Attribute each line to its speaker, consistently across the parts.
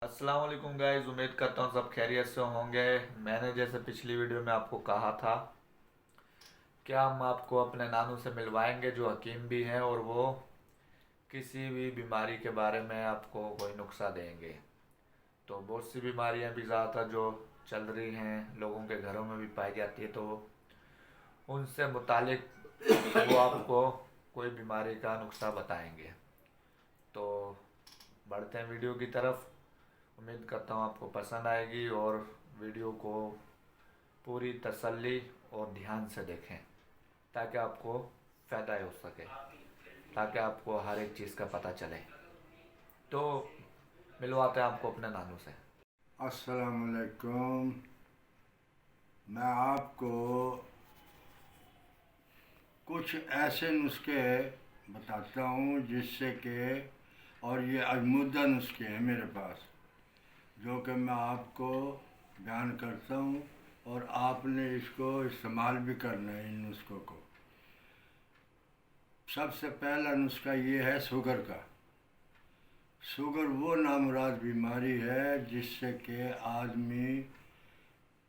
Speaker 1: अस्सलाम वालेकुम गाइस, उम्मीद करता हूँ सब खैरियत से होंगे। मैंने जैसे पिछली वीडियो में आपको कहा था कि हम आपको अपने नानू से मिलवाएंगे जो हकीम भी हैं और वो किसी भी बीमारी के बारे में आपको कोई नुस्खा देंगे। तो बहुत सी बीमारियां भी ज़्यादातर जो चल रही हैं लोगों के घरों में भी पाई जाती है, तो उनसे मुतालिक वो आपको कोई बीमारी का नुस्खा बताएंगे। तो बढ़ते हैं वीडियो की तरफ। उम्मीद करता हूँ आपको पसंद आएगी और वीडियो को पूरी तसल्ली और ध्यान से देखें ताकि आपको फ़ायदा हो सके, ताकि आपको हर एक चीज़ का पता चले। तो मिलवाते हैं आपको अपने नानू से।
Speaker 2: अस्सलामुअलैकुम। मैं आपको कुछ ऐसे नुस्खे बताता हूँ जिससे कि, और ये अजमुद्दा नुस्खे हैं मेरे पास, जो कि मैं आपको बयान करता हूँ और आपने इसको इस्तेमाल भी करना है इन नुस्खों को। सबसे पहला नुस्खा ये है शुगर का। शुगर वो नामुराद बीमारी है जिससे कि आदमी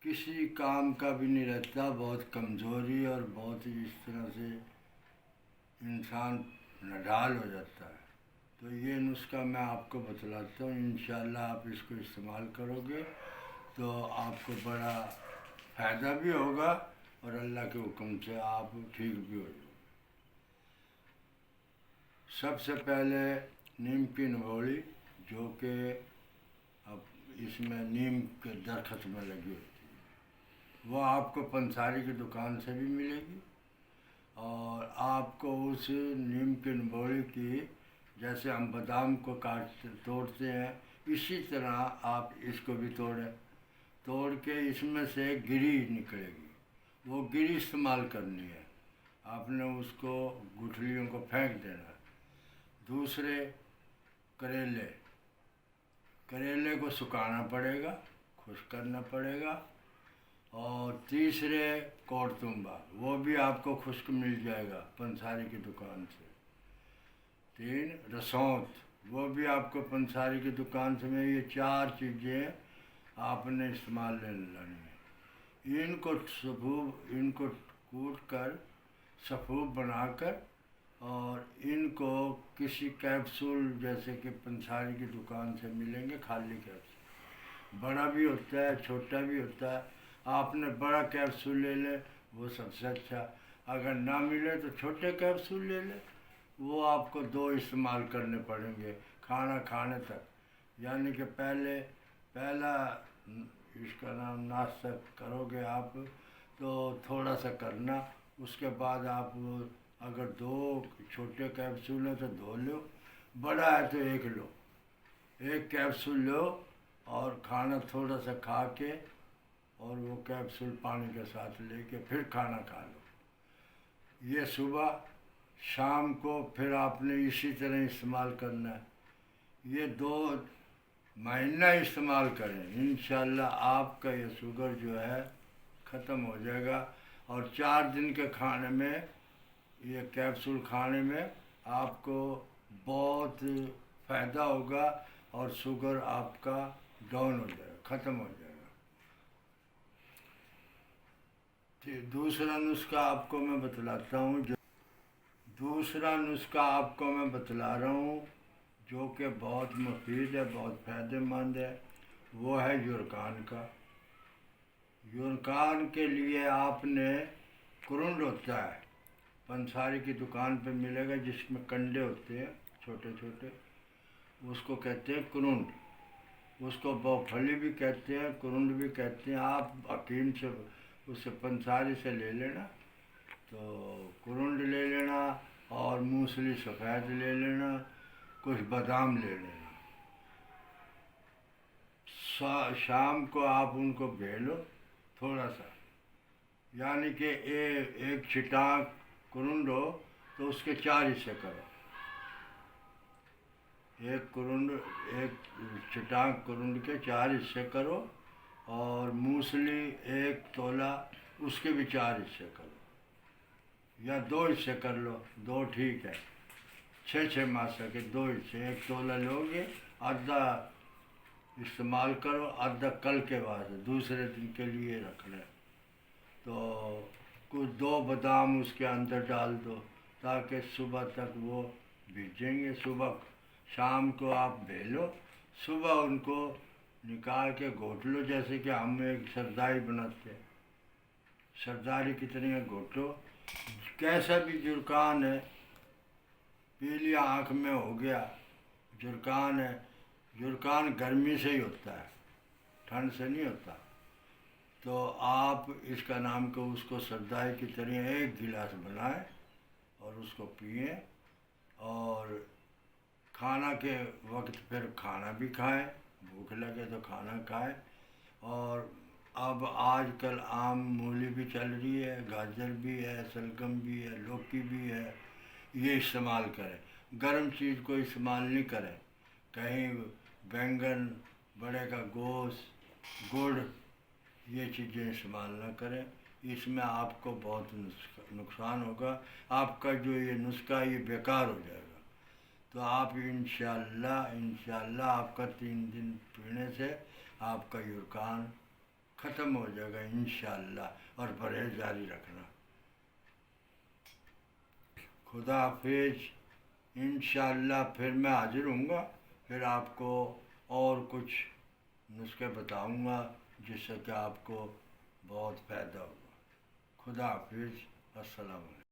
Speaker 2: किसी काम का भी नहीं रहता, बहुत कमज़ोरी और बहुत ही इस तरह से इंसान नढाल हो जाता है। तो ये नुस्खा मैं आपको बतलाता हूँ, इंशाल्लाह आप इसको इस्तेमाल करोगे तो आपको बड़ा फ़ायदा भी होगा और अल्लाह के हुक्म से आप ठीक भी हो जाओगे। सबसे पहले नीम की निगोड़ी, जो कि अब इसमें नीम के दरख्त में लगी होती है, वो आपको पंसारी की दुकान से भी मिलेगी। और आपको उस नीम की निगोड़ी की, जैसे हम बादाम को काट तोड़ते हैं, इसी तरह आप इसको भी तोड़ के इसमें से गिरी निकलेगी। वो गिरी इस्तेमाल करनी है, आपने उसको गुठलियों को फेंक देना। दूसरे, करेले करेले को सुखाना पड़ेगा, खुश्क करना पड़ेगा। और तीसरे, कोड़तुम्बा, वो भी आपको खुश्क मिल जाएगा पंसारी की दुकान से। तीन, रसौंत, वो भी आपको पंसारी की दुकान से में। ये चार चीज़ें आपने इस्तेमाल ले लेनी है। इनको कूट कर सफ़ूब बनाकर, और इनको किसी कैप्सूल, जैसे कि पंसारी की दुकान से मिलेंगे खाली कैप्सूल, बड़ा भी होता है छोटा भी होता है। आपने बड़ा कैप्सूल ले ले, वो सबसे अच्छा। अगर ना मिले तो छोटे कैप्सूल ले ले। वो आपको दो इस्तेमाल करने पड़ेंगे खाना खाने तक। यानी कि पहला इसका नाम नाश्ता करोगे आप तो थोड़ा सा करना, उसके बाद आप अगर दो छोटे कैप्सूल है तो दो लो, बड़ा है तो एक लो। एक कैप्सूल लो और खाना थोड़ा सा खा के, और वो कैप्सूल पानी के साथ लेके फिर खाना खा लो। ये सुबह, शाम को फिर आपने इसी तरह इस्तेमाल करना है। ये 2 महीना इस्तेमाल करें, इंशाल्लाह आपका ये शुगर जो है ख़त्म हो जाएगा। और 4 दिन के खाने में, ये कैप्सूल खाने में आपको बहुत फ़ायदा होगा और शुगर आपका डाउन हो जाएगा, ख़त्म हो जाएगा। दूसरा नुस्खा आपको मैं बतलाता हूँ दूसरा नुस्खा आपको मैं बतला रहा हूँ जो कि बहुत मुफीद है, बहुत फ़ायदेमंद है। वो है युरकान का। युरकान के लिए आपने, कुरुंड होता है, पंसारी की दुकान पे मिलेगा, जिसमें कंडे होते हैं छोटे छोटे, उसको कहते हैं कुरुंड। उसको बहुफली भी कहते हैं, कुरुंड भी कहते हैं। आप हकीम से, उससे पंसारी से ले लेना। तो कुरुंड ले लेना और मूसली सफ़ेद ले लेना, कुछ बादाम ले लेना। शाम को आप उनको भेलो थोड़ा सा, यानी कि एक छिटाक कुरुंड हो तो उसके 4 हिस्से करो। एक छिटाक कुरुंड के 4 हिस्से करो, और मूसली 1 तोला, उसके भी 4 हिस्से करो, या 2 हिस्से कर लो, 2 ठीक है। 6 6 मासा के 2 हिस्से, 1 तोला लोगे, आधा استعمال کرو، آدھا کل کے بعد دوسرے دن کے لیے رکھ لیں، تو کچھ 2 بادام اس کے اندر ڈال دو تاکہ صبح تک وہ بھیجیں گے۔ صبح شام کو آپ بھیلو، صبح ان کو نکال کے گھوٹ لو، جیسے کہ ہم ایک سرداری بناتے ہیں، سرداری کی طرح گھوٹو۔ کیسا بھی جرکان ہے، پیلی آنکھ میں ہو گیا، جرکان ہے، جرکان گرمی سے ہی ہوتا ہے، ٹھنڈ سے نہیں ہوتا، تو آپ اس کا نام کو اس کو سرداری کی طرح 1 گلاس بنائیں اور اس کو پئیں، اور کھانا کے وقت پھر کھانا بھی کھائیں، بھوک لگے تو کھانا کھائیں۔ اور اب آج کل آم مولی بھی چل رہی ہے، گاجر بھی ہے، شلگم بھی ہے، لوکی بھی ہے، یہ استعمال کریں۔ گرم چیز کو استعمال نہیں کریں، کہیں بینگن، بڑے کا گوشت، گڑ، یہ چیزیں استعمال نہ کریں، اس میں آپ کو بہت نقصان ہوگا، آپ کا جو یہ نسخہ یہ بیکار ہو جائے گا۔ تو آپ انشاءاللہ آپ کا 3 دن پینے سے آپ کا یرکان ختم ہو جائے گا انشاءاللہ، اور پرہیز جاری رکھنا۔ خدا حافظ، انشاءاللہ پھر میں حاضر ہوں گا، پھر آپ کو اور کچھ نسخے بتاؤں گا جس سے کہ آپ کو بہت فائدہ ہوگا۔ خدا حافظ، السلام علیکم۔